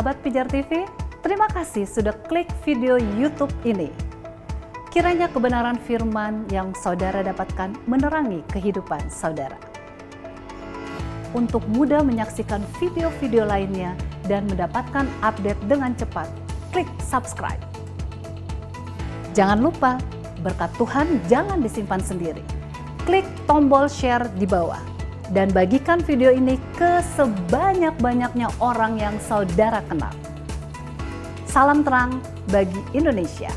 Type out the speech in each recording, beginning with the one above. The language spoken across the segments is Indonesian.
Sahabat Pijar TV, terima kasih sudah klik video YouTube ini. Kiranya kebenaran firman yang saudara dapatkan menerangi kehidupan saudara. Untuk mudah menyaksikan video-video lainnya dan mendapatkan update dengan cepat, klik subscribe. Jangan lupa, berkat Tuhan jangan disimpan sendiri. Klik tombol share di bawah dan bagikan video ini ke sebanyak-banyaknya orang yang saudara kenal. Salam terang bagi Indonesia.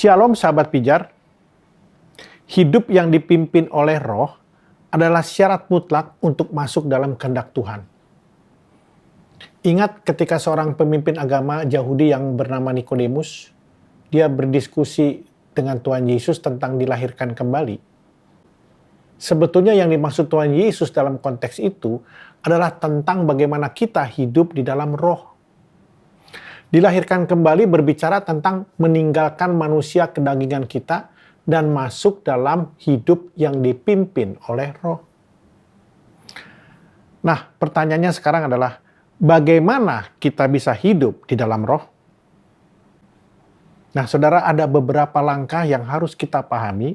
Shalom sahabat pijar, hidup yang dipimpin oleh roh adalah syarat mutlak untuk masuk dalam kehendak Tuhan. Ingat ketika seorang pemimpin agama Yahudi yang bernama Nikodemus, dia berdiskusi dengan Tuhan Yesus tentang dilahirkan kembali. Sebetulnya yang dimaksud Tuhan Yesus dalam konteks itu adalah tentang bagaimana kita hidup di dalam roh. Dilahirkan kembali berbicara tentang meninggalkan manusia kedagingan kita dan masuk dalam hidup yang dipimpin oleh roh. Nah, pertanyaannya sekarang adalah bagaimana kita bisa hidup di dalam roh? Nah, saudara, ada beberapa langkah yang harus kita pahami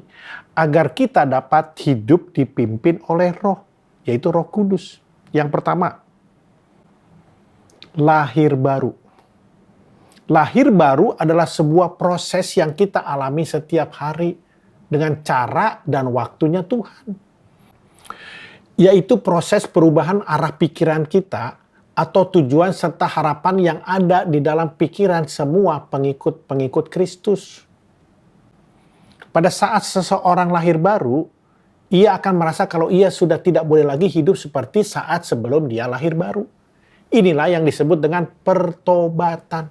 agar kita dapat hidup dipimpin oleh roh, yaitu Roh Kudus. Yang pertama, lahir baru. Lahir baru adalah sebuah proses yang kita alami setiap hari dengan cara dan waktunya Tuhan. Yaitu proses perubahan arah pikiran kita atau tujuan serta harapan yang ada di dalam pikiran semua pengikut-pengikut Kristus. Pada saat seseorang lahir baru, ia akan merasa kalau ia sudah tidak boleh lagi hidup seperti saat sebelum dia lahir baru. Inilah yang disebut dengan pertobatan.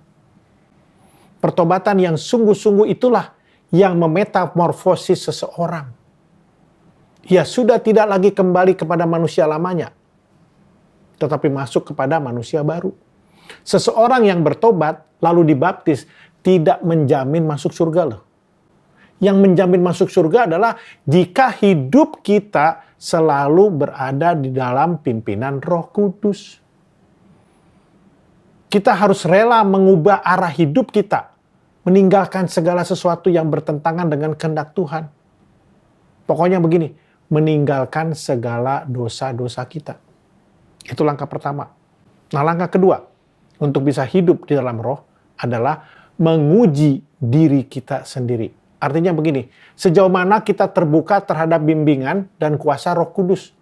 Pertobatan yang sungguh-sungguh itulah yang memetamorfosis seseorang. Ia sudah tidak lagi kembali kepada manusia lamanya, tetapi masuk kepada manusia baru. Seseorang yang bertobat lalu dibaptis tidak menjamin masuk surga loh. Yang menjamin masuk surga adalah jika hidup kita selalu berada di dalam pimpinan Roh Kudus. Kita harus rela mengubah arah hidup kita, meninggalkan segala sesuatu yang bertentangan dengan kehendak Tuhan. Pokoknya begini, meninggalkan segala dosa-dosa kita. Itu langkah pertama. Nah, langkah kedua untuk bisa hidup di dalam roh adalah menguji diri kita sendiri. Artinya begini, sejauh mana kita terbuka terhadap bimbingan dan kuasa Roh Kudus.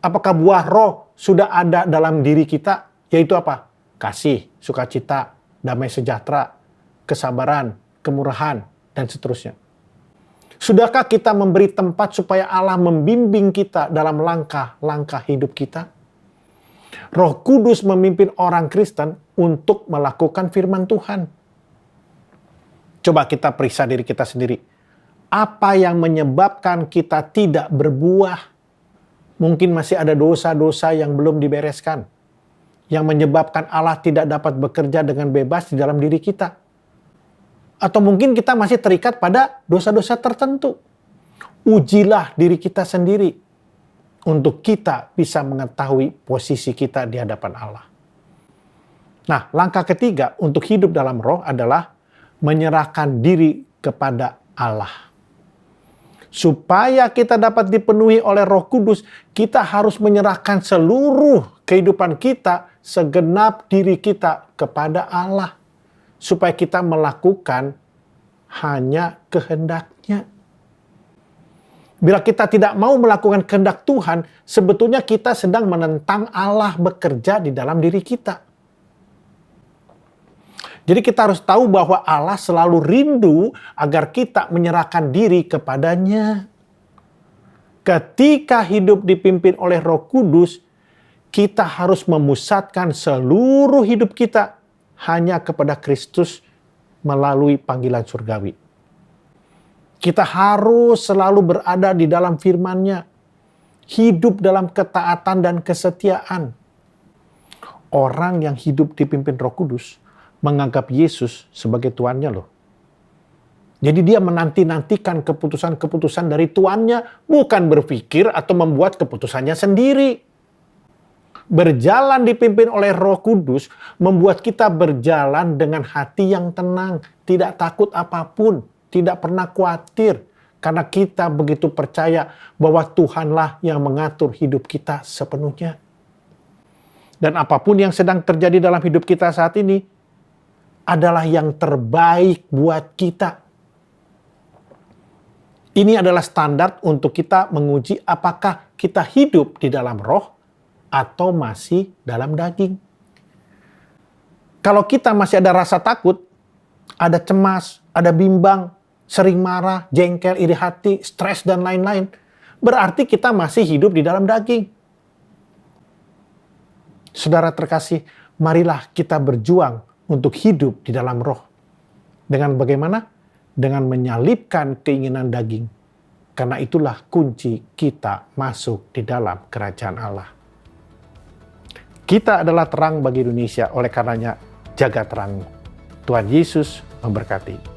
Apakah buah roh sudah ada dalam diri kita, yaitu apa? Kasih, sukacita, damai sejahtera, kesabaran, kemurahan, dan seterusnya. Sudahkah kita memberi tempat supaya Allah membimbing kita dalam langkah-langkah hidup kita? Roh Kudus memimpin orang Kristen untuk melakukan firman Tuhan. Coba kita periksa diri kita sendiri. Apa yang menyebabkan kita tidak berbuah? Mungkin masih ada dosa-dosa yang belum dibereskan, yang menyebabkan Allah tidak dapat bekerja dengan bebas di dalam diri kita. Atau mungkin kita masih terikat pada dosa-dosa tertentu. Ujilah diri kita sendiri untuk kita bisa mengetahui posisi kita di hadapan Allah. Nah, langkah ketiga untuk hidup dalam roh adalah menyerahkan diri kepada Allah. Supaya kita dapat dipenuhi oleh Roh Kudus, kita harus menyerahkan seluruh kehidupan kita, segenap diri kita kepada Allah. Supaya kita melakukan hanya kehendak-Nya. Bila kita tidak mau melakukan kehendak Tuhan, sebetulnya kita sedang menentang Allah bekerja di dalam diri kita. Jadi kita harus tahu bahwa Allah selalu rindu agar kita menyerahkan diri kepada-Nya. Ketika hidup dipimpin oleh Roh Kudus, kita harus memusatkan seluruh hidup kita hanya kepada Kristus melalui panggilan surgawi. Kita harus selalu berada di dalam firman-Nya. hidup dalam ketaatan dan kesetiaan. Orang yang hidup dipimpin Roh Kudus menganggap Yesus sebagai tuannya loh. Jadi dia menanti-nantikan keputusan-keputusan dari tuannya, bukan berpikir atau membuat keputusannya sendiri. Berjalan dipimpin oleh Roh Kudus membuat kita berjalan dengan hati yang tenang, tidak takut apapun, tidak pernah khawatir, karena kita begitu percaya bahwa Tuhanlah yang mengatur hidup kita sepenuhnya. Dan apapun yang sedang terjadi dalam hidup kita saat ini adalah yang terbaik buat kita. Ini adalah standar untuk kita menguji apakah kita hidup di dalam roh atau masih dalam daging. Kalau kita masih ada rasa takut, ada cemas, ada bimbang, sering marah, jengkel, iri hati, stres, dan lain-lain, berarti kita masih hidup di dalam daging. Saudara terkasih, marilah kita berjuang untuk hidup di dalam roh. Dengan bagaimana? Dengan menyalibkan keinginan daging. Karena itulah kunci kita masuk di dalam kerajaan Allah. Kita adalah terang bagi Indonesia, oleh karenanya jaga terangmu. Tuhan Yesus memberkati.